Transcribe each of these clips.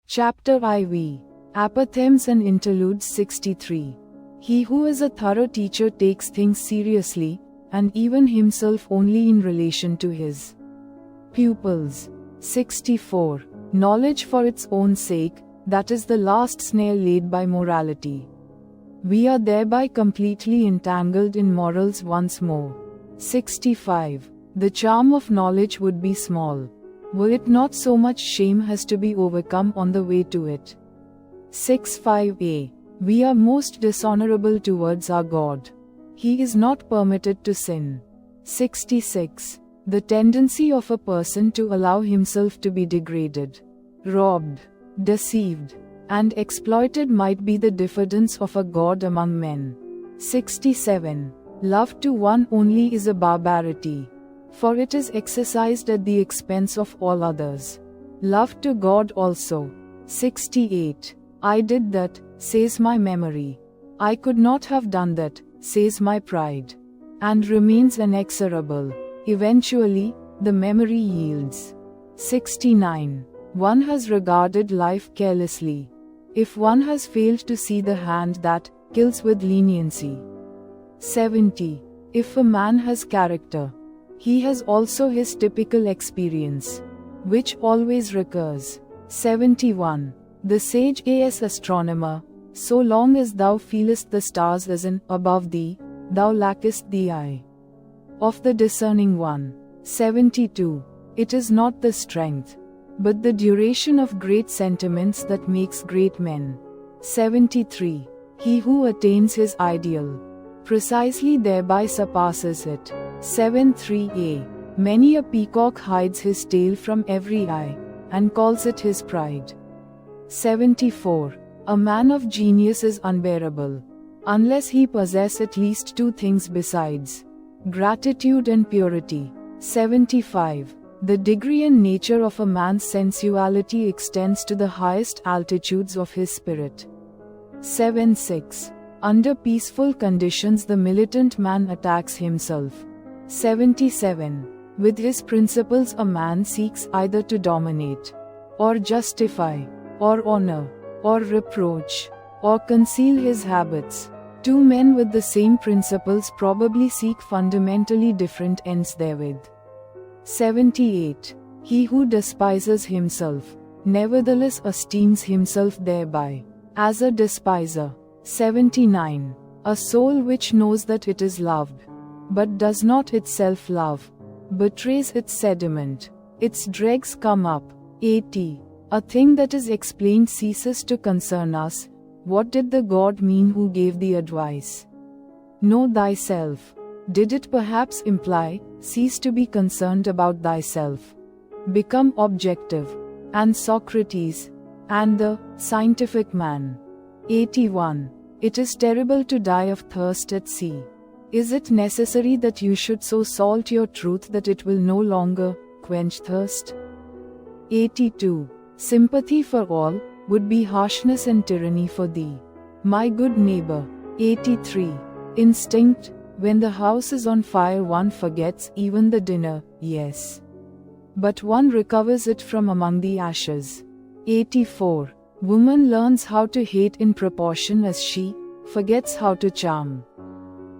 Chapter IV. Apothegms and Interludes 63. He who is a thorough teacher takes things seriously, and even himself only in relation to his pupils. 64. Knowledge for its own sake, that is the last snare laid by morality. We are thereby completely entangled in morals once more. 65. The charm of knowledge would be small, were it not so much shame has to be overcome on the way to it. 65a. We are most dishonorable towards our God. He is not permitted to sin. 66. The tendency of a person to allow himself to be degraded, robbed, deceived, and exploited might be the diffidence of a god among men. 67. Love to one only is a barbarity, for it is exercised at the expense of all others. Love to God also. 68. I did that, says my memory. I could not have done that, says my pride. And remains inexorable. Eventually, the memory yields. 69. One has regarded life carelessly. If one has failed to see the hand that kills with leniency. 70. If a man has character, he has also his typical experience, which always recurs. 71. The sage as astronomer, so long as thou feelest the stars as in above thee, thou lackest the eye of the discerning one. 72. It is not the strength, but the duration of great sentiments that makes great men. 73. He who attains his ideal, precisely thereby surpasses it. 73a. Many a peacock hides his tail from every eye, and calls it his pride. 74. A man of genius is unbearable, unless he possess at least two things besides, gratitude and purity. 75. The degree and nature of a man's sensuality extends to the highest altitudes of his spirit. 76. Under peaceful conditions the militant man attacks himself. 77. With his principles a man seeks either to dominate, or justify, or honor, or reproach, or conceal his habits. Two men with the same principles probably seek fundamentally different ends therewith. 78. He who despises himself, nevertheless esteems himself thereby, as a despiser. 79. A soul which knows that it is loved, but does not itself love, betrays its sediment, its dregs come up. 80. A thing that is explained ceases to concern us. What did the God mean who gave the advice? Know thyself. Did it perhaps imply, cease to be concerned about thyself? Become objective. And Socrates, and the scientific man. 81. It is terrible to die of thirst at sea. Is it necessary that you should so salt your truth that it will no longer quench thirst? 82. Sympathy for all would be harshness and tyranny for thee, my good neighbor. 83. Instinct. When the house is on fire one forgets even the dinner, yes, but one recovers it from among the ashes. 84. Woman learns how to hate in proportion as she forgets how to charm.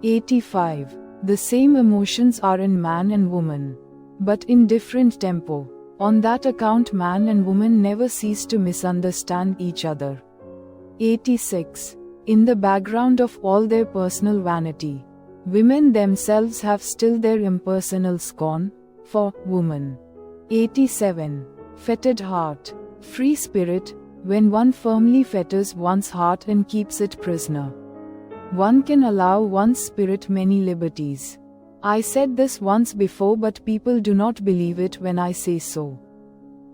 85. The same emotions are in man and woman, but in different tempo. On that account man and woman never cease to misunderstand each other. 86. In the background of all their personal vanity, women themselves have still their impersonal scorn for woman. 87. Fettered heart. Free spirit. When one firmly fetters one's heart and keeps it prisoner, one can allow one's spirit many liberties. I said this once before, but people do not believe it when I say so,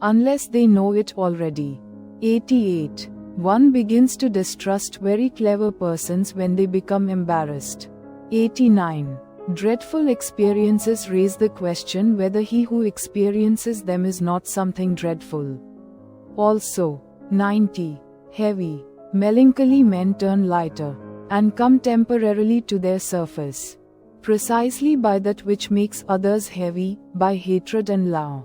unless they know it already. 88. One begins to distrust very clever persons when they become embarrassed. 89. Dreadful experiences raise the question whether he who experiences them is not something dreadful also. 90. Heavy, melancholy men turn lighter, and come temporarily to their surface, precisely by that which makes others heavy, by hatred and love.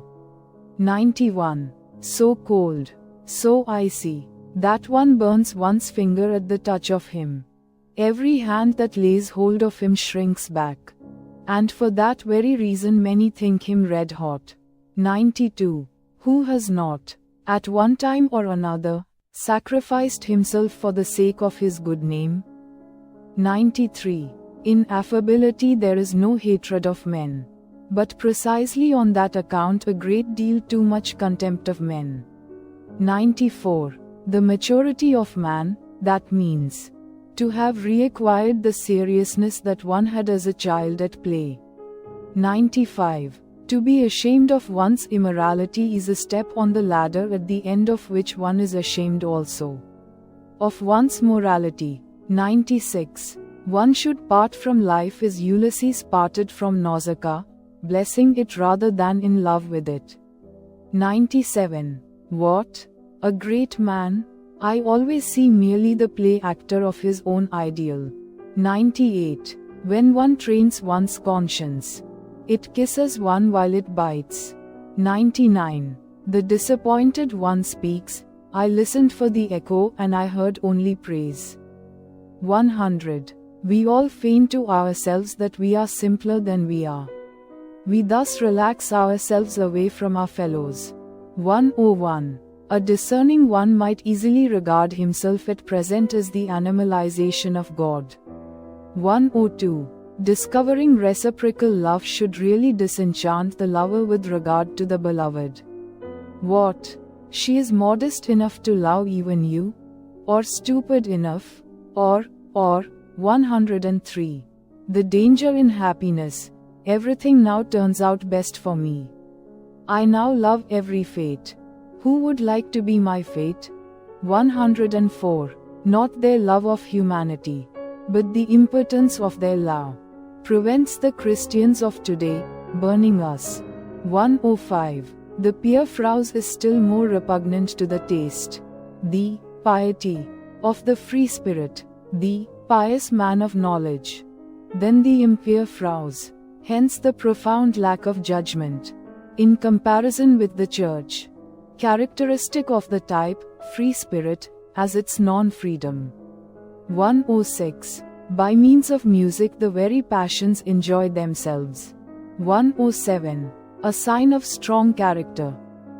91. So cold, So I see that one burns one's finger at the touch of him. Every hand that lays hold of him shrinks back. And for that very reason many think him red hot. 92. Who has not, at one time or another, sacrificed himself for the sake of his good name? 93. In affability there is no hatred of men. But precisely on that account a great deal too much contempt of men. 94. The maturity of man, that means to have reacquired the seriousness that one had as a child at play. 95. To be ashamed of one's immorality is a step on the ladder at the end of which one is ashamed also of one's morality. 96. One should part from life as Ulysses parted from Nausicaa, blessing it rather than in love with it. 97. What? A great man? I always see merely the play actor of his own ideal. 98. When one trains one's conscience, it kisses one while it bites. 99. The disappointed one speaks, I listened for the echo and I heard only praise. 100. We all feign to ourselves that we are simpler than we are. We thus relax ourselves away from our fellows. 101. A discerning one might easily regard himself at present as the animalization of God. 102. Discovering reciprocal love should really disenchant the lover with regard to the beloved. What? She is modest enough to love even you? Or stupid enough? Or, 103. The danger in happiness. Everything now turns out best for me. I now love every fate. Who would like to be my fate? 104. Not their love of humanity, but the impotence of their love prevents the Christians of today burning us. 105. The Pierfraus is still more repugnant to the taste, the piety of the free spirit, the pious man of knowledge, than the Impierfraus. Hence the profound lack of judgment in comparison with the Church, characteristic of the type, free spirit, as its non-freedom. 106. By means of music the very passions enjoy themselves. 107. A sign of strong character,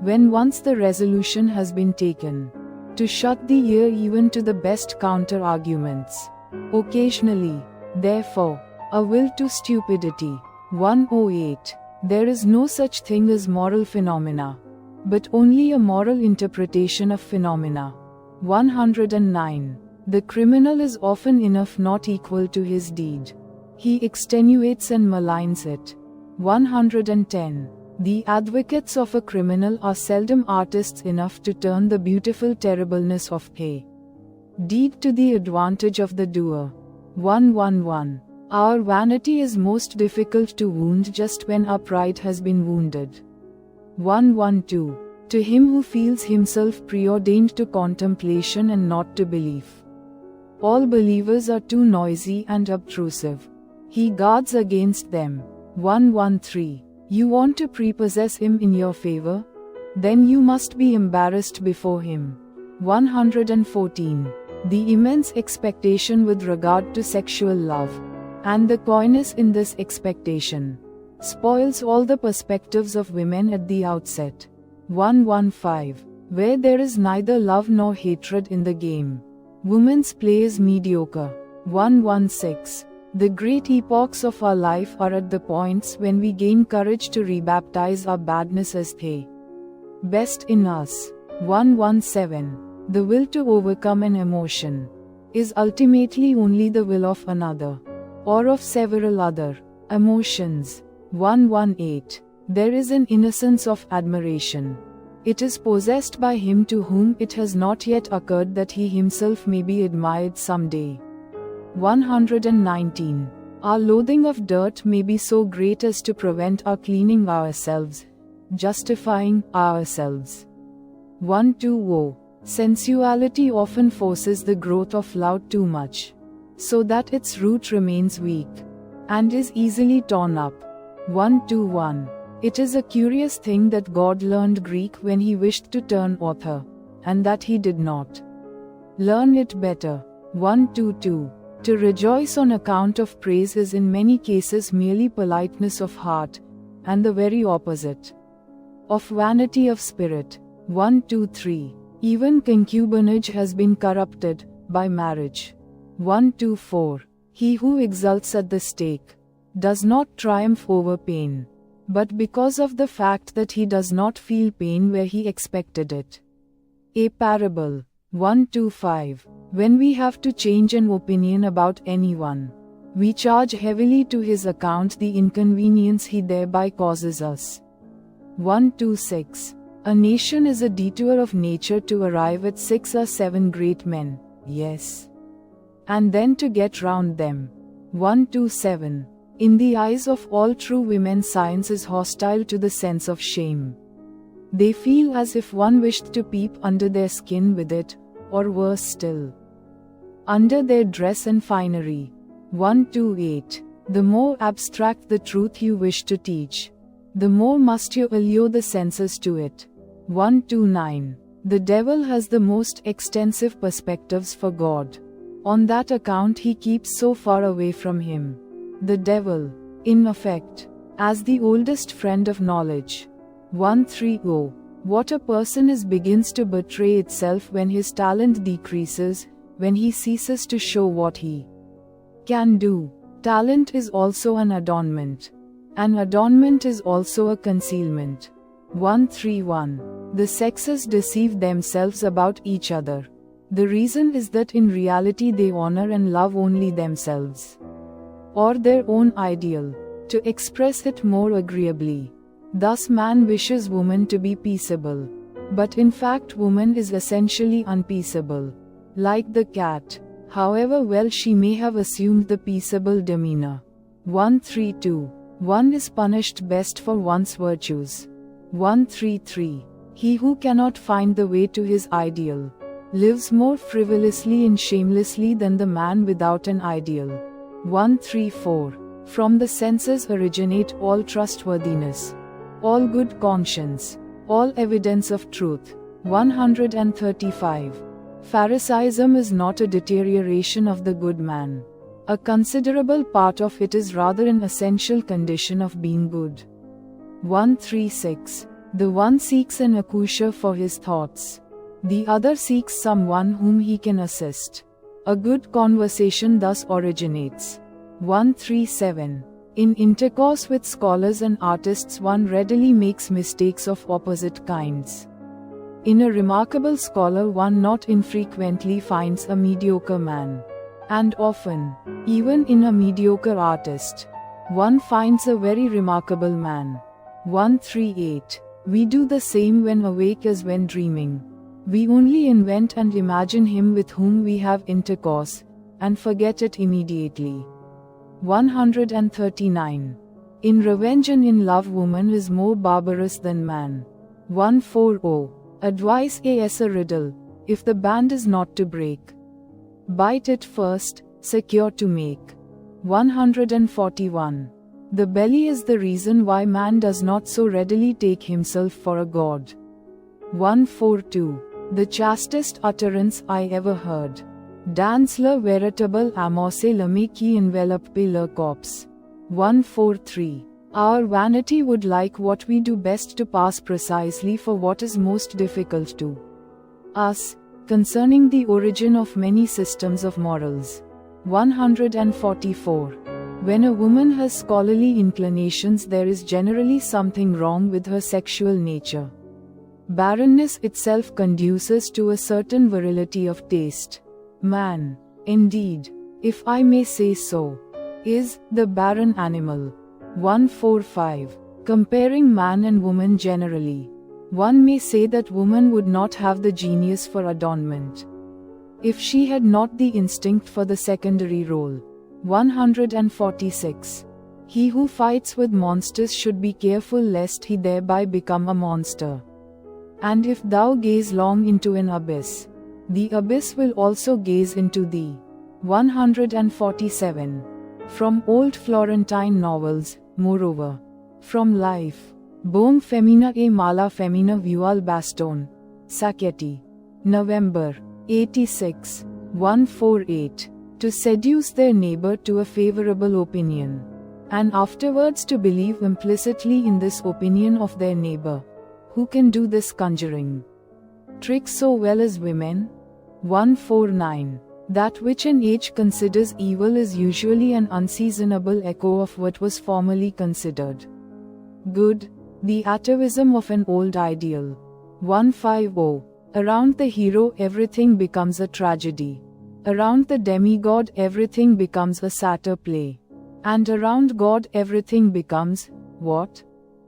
when once the resolution has been taken, to shut the ear even to the best counter-arguments. Occasionally, therefore, a will to stupidity. 108. There is no such thing as moral phenomena, but only a moral interpretation of phenomena. 109. The criminal is often enough not equal to his deed. He extenuates and maligns it. 110. The advocates of a criminal are seldom artists enough to turn the beautiful terribleness of a deed to the advantage of the doer. 111. Our vanity is most difficult to wound just when our pride has been wounded. 112. To him who feels himself preordained to contemplation and not to belief, all believers are too noisy and obtrusive. He guards against them. 113. You want to prepossess him in your favor? Then you must be embarrassed before him. 114. The immense expectation with regard to sexual love, and the coyness in this expectation, spoils all the perspectives of women at the outset. 115. Where there is neither love nor hatred in the game, woman's play is mediocre. 116. The great epochs of our life are at the points when we gain courage to rebaptize our badness as the best in us. 117. The will to overcome an emotion is ultimately only the will of another, or of several other emotions. 118. There is an innocence of admiration. It is possessed by him to whom it has not yet occurred that he himself may be admired someday. 119. Our loathing of dirt may be so great as to prevent our cleaning ourselves, justifying ourselves. 120. Sensuality often forces the growth of love too much, so that its root remains weak, and is easily torn up. 121. It is a curious thing that God learned Greek when he wished to turn author and that he did not learn it better. 122. To rejoice on account of praise is in many cases merely politeness of heart, and the very opposite of vanity of spirit. 123. Even concubinage has been corrupted by marriage. 124. He who exults at the stake does not triumph over pain, but because of the fact that he does not feel pain where he expected it. A parable. 125. When we have to change an opinion about anyone, we charge heavily to his account the inconvenience he thereby causes us. 126. A nation is a detour of nature to arrive at 6 or 7 great men, yes, and then to get round them. 127. In the eyes of all true women, science is hostile to the sense of shame. They feel as if one wished to peep under their skin with it, or worse still, under their dress and finery. 128. The more abstract the truth you wish to teach, the more must you allure the senses to it. 129. The devil has the most extensive perspectives for God. On that account he keeps so far away from him. The devil, in effect, as the oldest friend of knowledge. 130. What a person is begins to betray itself when his talent decreases, when he ceases to show what he can do. Talent is also an adornment. An adornment is also a concealment. 131. The sexes deceive themselves about each other. The reason is that in reality they honor and love only themselves, or their own ideal. To express it more agreeably, thus man wishes woman to be peaceable, but in fact woman is essentially unpeaceable. Like the cat, however well she may have assumed the peaceable demeanor. 132. One is punished best for one's virtues. 133. He who cannot find the way to his ideal lives more frivolously and shamelessly than the man without an ideal. 134. From the senses originate all trustworthiness, all good conscience, all evidence of truth. 135. Pharisaism is not a deterioration of the good man. A considerable part of it is rather an essential condition of being good. 136. The one seeks an accuser for his thoughts. The other seeks someone whom he can assist. A good conversation thus originates. 137. In intercourse with scholars and artists one readily makes mistakes of opposite kinds. In a remarkable scholar one not infrequently finds a mediocre man. And often, even in a mediocre artist, one finds a very remarkable man. 138. We do the same when awake as when dreaming. We only invent and imagine him with whom we have intercourse, and forget it immediately. 139. In revenge and in love woman is more barbarous than man. 140. Advice as a riddle, if the band is not to break, bite it first, secure to make. 141. The belly is the reason why man does not so readily take himself for a god. 142. The chastest utterance I ever heard. Dans le véritable amour c'est l'homme qui enveloppe le corps. 143. Our vanity would like what we do best to pass precisely for what is most difficult to us, concerning the origin of many systems of morals. 144. When a woman has scholarly inclinations there is generally something wrong with her sexual nature. Barrenness itself conduces to a certain virility of taste. Man, indeed, if I may say so, is the barren animal. 145. Comparing man and woman generally, one may say that woman would not have the genius for adornment if she had not the instinct for the secondary role. 146. He who fights with monsters should be careful lest he thereby become a monster. And if thou gaze long into an abyss, the abyss will also gaze into thee. 147. From old Florentine novels, moreover, from life, Bom femina e mala femina vual baston, Sacchetti. November 86. 148. To seduce their neighbor to a favorable opinion, and afterwards to believe implicitly in this opinion of their neighbor. Who can do this conjuring trick so well as women? 149. That which an age considers evil is usually an unseasonable echo of what was formerly considered good, the atavism of an old ideal. 150. Around the hero everything becomes a tragedy. Around the demigod everything becomes a satyr play. And around God everything becomes, what?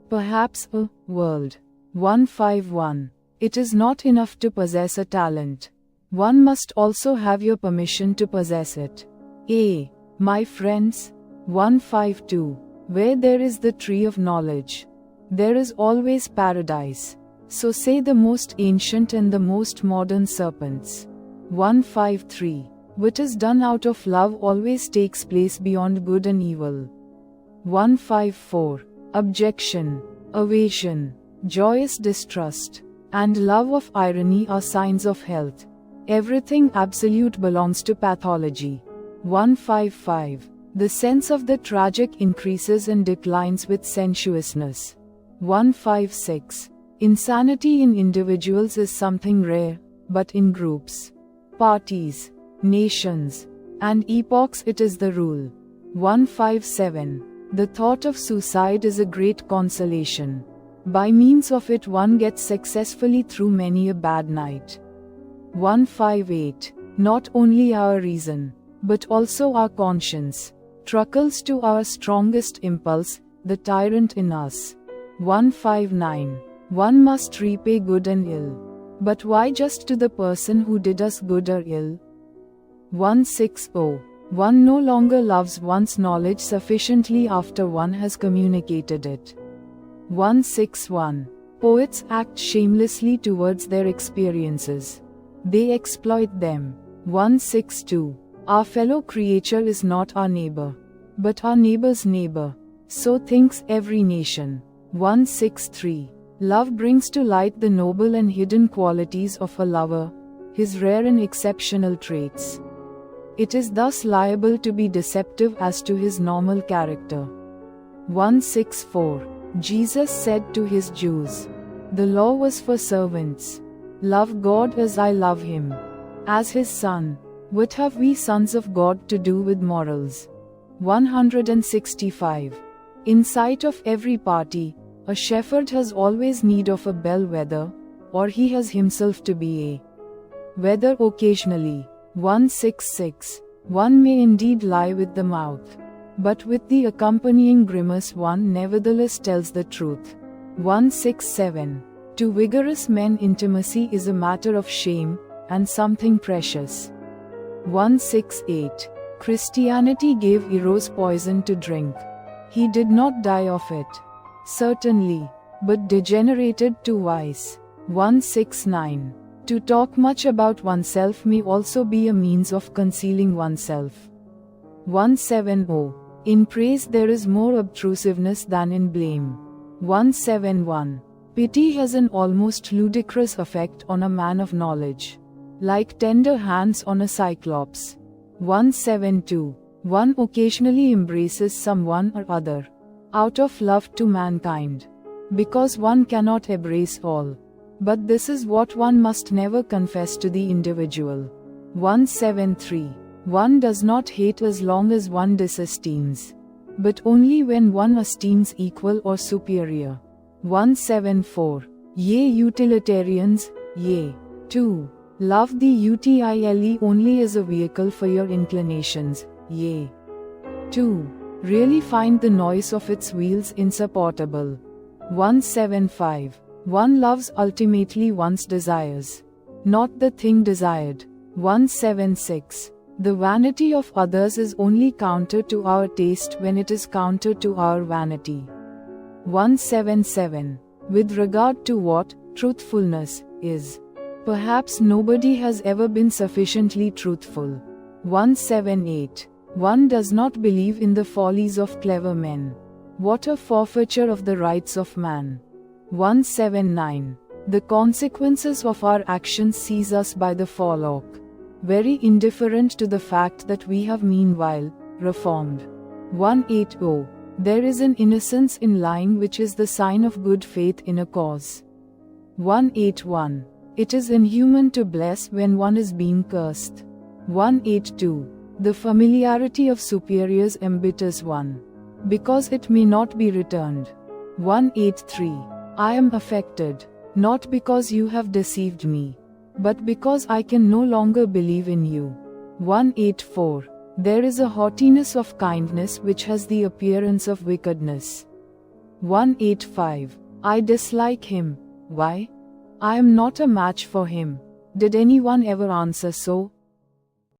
Perhaps a world. 151. It is not enough to possess a talent. One must also have your permission to possess it. My friends. 152. Where there is the tree of knowledge, there is always paradise. So say the most ancient and the most modern serpents. 153. What is done out of love always takes place beyond good and evil. 154. Objection, evasion, joyous distrust, and love of irony are signs of health. Everything absolute belongs to pathology. 155. The sense of the tragic increases and declines with sensuousness. 156. Insanity in individuals is something rare, but in groups, parties, nations, and epochs it is the rule. 157. The thought of suicide is a great consolation. By means of it one gets successfully through many a bad night. 158. Not only our reason, but also our conscience, truckles to our strongest impulse, the tyrant in us. 159. One must repay good and ill. But why just to the person who did us good or ill? 160. One no longer loves one's knowledge sufficiently after one has communicated it. 161. Poets act shamelessly towards their experiences. They exploit them. 162. Our fellow creature is not our neighbor, but our neighbor's neighbor. So thinks every nation. 163. Love brings to light the noble and hidden qualities of a lover, his rare and exceptional traits. It is thus liable to be deceptive as to his normal character. 164. Jesus said to his Jews, "The law was for servants. Love God as I love him." As his son, what have we sons of God to do with morals? 165. In sight of every party, a shepherd has always need of a bellwether, or he has himself to be a whether occasionally. 166. One may indeed lie with the mouth, but with the accompanying grimace one nevertheless tells the truth. 167. To vigorous men intimacy is a matter of shame, and something precious. 168. Christianity gave Eros poison to drink. He did not die of it, certainly, but degenerated to vice. 169. To talk much about oneself may also be a means of concealing oneself. 170. In praise there is more obtrusiveness than in blame. 171. Pity has an almost ludicrous effect on a man of knowledge, like tender hands on a cyclops. 172. One occasionally embraces someone or other, out of love to mankind, because one cannot embrace all. But this is what one must never confess to the individual. 173. One does not hate as long as one disesteems, but only when one esteems equal or superior. 174. Ye utilitarians, ye, too, love the utile only as a vehicle for your inclinations, ye, too, really find the noise of its wheels insupportable. 175. One loves ultimately one's desires, not the thing desired. 176. The vanity of others is only counter to our taste when it is counter to our vanity. 177. With regard to what truthfulness is, perhaps nobody has ever been sufficiently truthful. 178. One does not believe in the follies of clever men. What a forfeiture of the rights of man. 179. The consequences of our actions seize us by the forelock, very indifferent to the fact that we have meanwhile reformed. 180. There is an innocence in lying which is the sign of good faith in a cause. 181. It is inhuman to bless when one is being cursed. 182. The familiarity of superiors embitters one, because it may not be returned. 183. I am affected, not because you have deceived me, but because I can no longer believe in you. 184. There is a haughtiness of kindness which has the appearance of wickedness. 185. I dislike him. Why? I am not a match for him. Did anyone ever answer so?